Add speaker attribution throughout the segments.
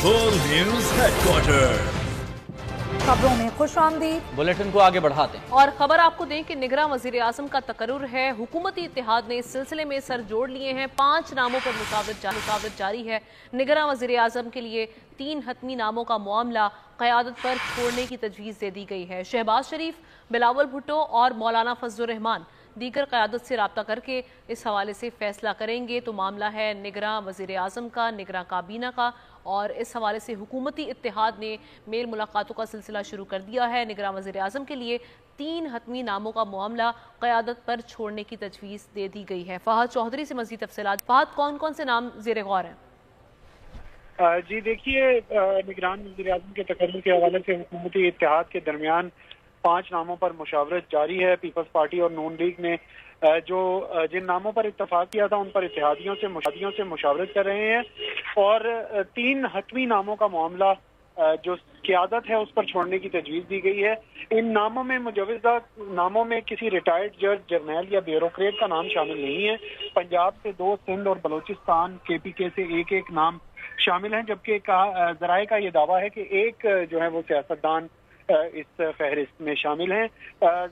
Speaker 1: Full news headquarter.
Speaker 2: खबरों में खुश आमदीद।
Speaker 3: बुलेटिन को आगे बढ़ाते हैं
Speaker 4: और खबर आपको दें कि निगरां वजीर आजम का तकर्रुर है। हुकूमती इत्तेहाद ने इस सिलसिले में सर जोड़ लिए हैं। 5 नामों पर मुसावरत जारी है। निगरां वजीर आजम के लिए 3 हतमी नामों का मामला क़यादत पर छोड़ने की तजवीज़ दे दी गई है। शहबाज शरीफ, बिलावल भुट्टो और मौलाना फजलुर रहमान दीगर क़यादत से रब्ता करके इस हवाले से फैसला करेंगे। तो मामला है निगरां वज़ीर आज़म का, निगरां काबीना का, और इस हवाले से हुकूमती इत्तेहाद ने मेल मुलाकातों का सिलसिला शुरू कर दिया है। निगरां वज़ीर आज़म के लिए 3 हतमी नामों का मामला क़यादत पर छोड़ने की तजवीज़ दे दी गई है। फहद चौधरी से मज़ीद तफसीलात। फहद, कौन कौन से नाम ज़ेर गौर हैं?
Speaker 5: जी देखिए, निगरान वज़ीर आज़म के तकर्रुर के हवाले से हुकूमती इत्तेहाद के दरमियान 5 नामों पर मुशावरत जारी है। पीपल्स पार्टी और नून लीग ने जो जिन नामों पर इत्तेफाक किया था उन पर इत्तेहादियों से मुशावरत कर रहे हैं, और 3 हतमी नामों का मामला जो क़यादत है उस पर छोड़ने की तजवीज़ दी गई है। इन नामों में मुजवज़ा नामों में किसी रिटायर्ड जज, जर्नैल या ब्यूरोक्रेट का नाम शामिल नहीं है। पंजाब से 2, सिंध और बलूचिस्तान KPK से एक नाम शामिल हैं, जबकि ज़राए का ये दावा है कि एक जो है वो सियासतदान इस फहरिस्त में शामिल हैं।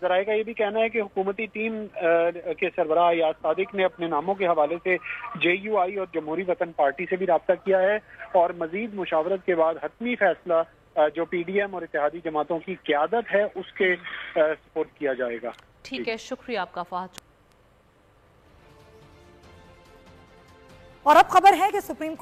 Speaker 5: ज़राए का ये भी कहना है कि हुकूमती टीम के सरबराह याद सादिक ने अपने नामों के हवाले से JUI और जमहूरी वतन पार्टी से भी रब्ता किया है, और मजीद मुशावरत के बाद हतमी फैसला जो PDM और इत्तेहादी जमातों की क़यादत है उसके सपोर्ट किया जाएगा।
Speaker 4: ठीक है, शुक्रिया आपका फहद।
Speaker 2: और अब खबर है कि सुप्रीम